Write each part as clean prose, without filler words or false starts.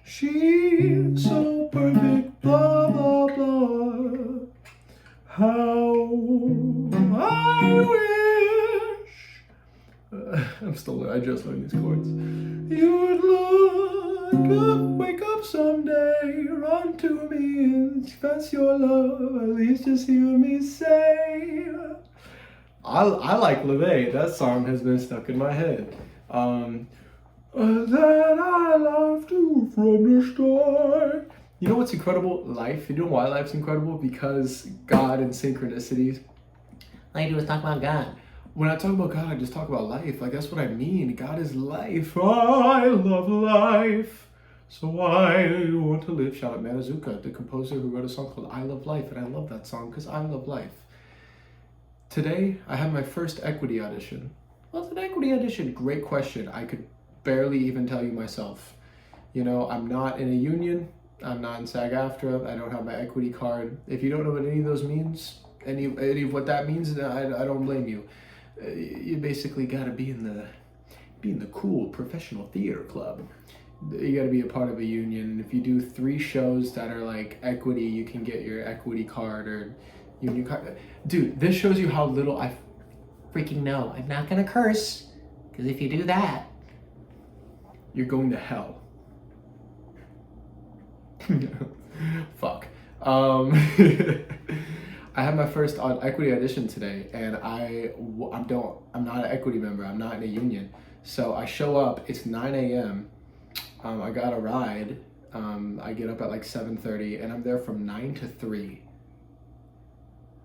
She's so perfect, blah, blah, blah. How I wish. I just learned these chords. You would look up, wake up someday, run to me and express your love. At least just hear me say. I like LeVay. That song has been stuck in my head. That I loved you from the start. You know what's incredible? Life. You know why life's incredible? Because God and synchronicities. All I do is talk about God. When I talk about God, I just talk about life. Like, that's what I mean. God is life. I love life. So I want to live. Shout out Manazuka, the composer who wrote a song called I Love Life. And I love that song because I love life. Today, I had my first equity audition. What's an equity audition? Great question. I could barely even tell you myself. You know, I'm not in a union. I'm not in SAG-AFTRA. I don't have my equity card. If you don't know what any of those means, any of what that means, I don't blame you. You basically got to be in the cool professional theater club. You got to be a part of a union. If you do 3 shows that are like equity, you can get your equity card or union card. Dude, this shows you how little I freaking know. I'm not gonna curse, because if you do that, you're going to hell. Fuck. I had my first equity audition today, and I'm not an equity member. I'm not in a union. So I show up. It's 9 a.m. I got a ride. I get up at like 7:30, and I'm there from 9 to 3.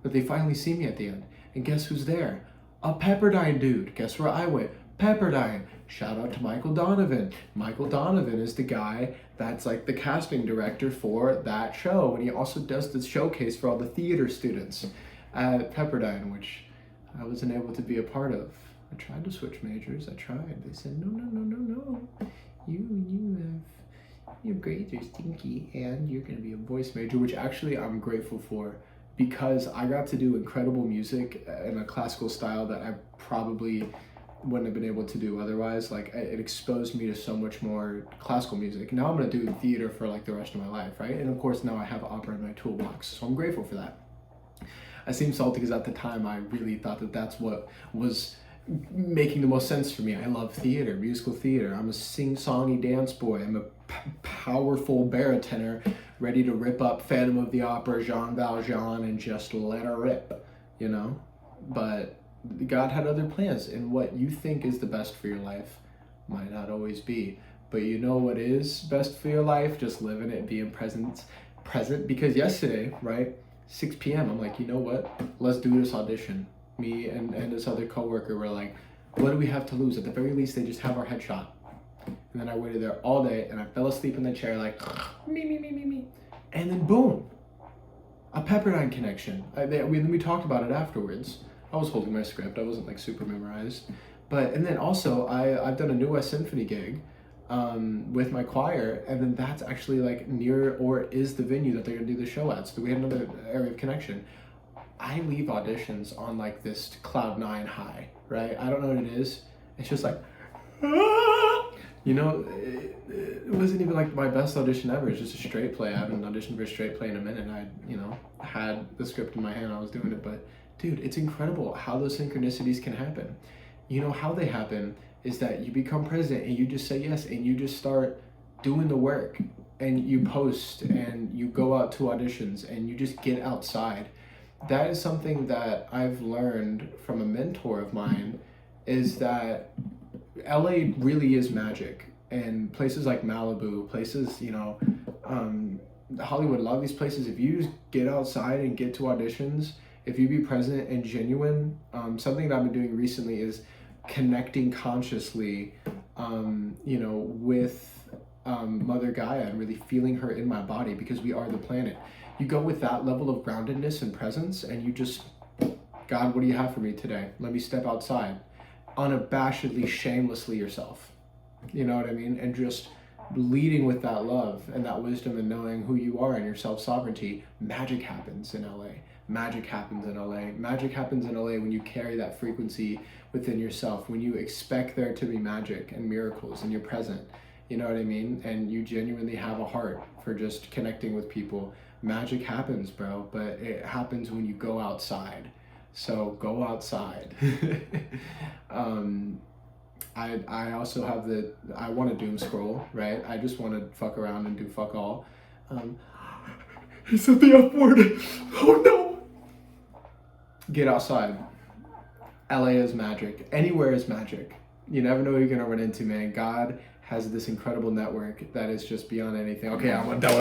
But they finally see me at the end, and guess who's there? A Pepperdine dude. Guess where I went? Pepperdine. Shout out to Michael Donovan. Michael Donovan is the guy that's like the casting director for that show, and he also does the showcase for all the theater students at Pepperdine, which I wasn't able to be a part of. I tried to switch majors. I tried. They said no. Your grades are stinky, and you're gonna be a voice major, which actually I'm grateful for, because I got to do incredible music in a classical style that I probably wouldn't have been able to do otherwise. Like, it exposed me to so much more classical music. Now I'm gonna do theater for like the rest of my life, right? And of course now I have opera in my toolbox, so I'm grateful for that. I seem salty because at the time I really thought that that's what was making the most sense for me. I love theater, musical theater. I'm a sing-songy dance boy. I'm a powerful baritone ready to rip up Phantom of the Opera, Jean Valjean, and just let her rip, you know? But God had other plans, and what you think is the best for your life might not always be. But you know what is best for your life? Just living it, being present. Because yesterday, right, 6 p.m., I'm like, you know what? Let's do this audition. Me and this other coworker were like, what do we have to lose? At the very least, they just have our headshot. And then I waited there all day, and I fell asleep in the chair like, me. And then boom, a Pepperdine connection. We talked about it afterwards. I was holding my script. I wasn't like super memorized. And then also I've done a New West Symphony gig with my choir, and then that's actually like near or is the venue that they're gonna do the show at. So we had another area of connection. I leave auditions on like this cloud 9 high, right? I don't know what it is. It's just like, you know, it wasn't even like my best audition ever. It's just a straight play. I haven't auditioned for a straight play in a minute. I, had the script in my hand. I was doing it, but dude, it's incredible how those synchronicities can happen. You know how they happen is that you become present and you just say yes and you just start doing the work and you post and you go out to auditions and you just get outside. That is something that I've learned from a mentor of mine, is that LA really is magic. And places like Malibu, places, Hollywood, a lot of these places, if you just get outside and get to auditions, if you be present and genuine, something that I've been doing recently is connecting consciously, with Mother Gaia and really feeling her in my body, because we are the planet. You go with that level of groundedness and presence, and you just, God, what do you have for me today? Let me step outside. Unabashedly, shamelessly yourself. You know what I mean? And just leading with that love and that wisdom and knowing who you are and your self-sovereignty. Magic happens in LA. Magic happens in LA. Magic happens in LA when you carry that frequency within yourself, when you expect there to be magic and miracles and you're present. you know what I mean? And you genuinely have a heart for just connecting with people, magic happens, bro, but it happens when you go outside. So go outside. I also have I want to doom scroll, right? I just want to fuck around and do fuck all. He said the F word. Oh no. Get outside. LA is magic. Anywhere is magic. You never know who you're gonna run into, man. God has this incredible network that is just beyond anything. Okay, I'm done.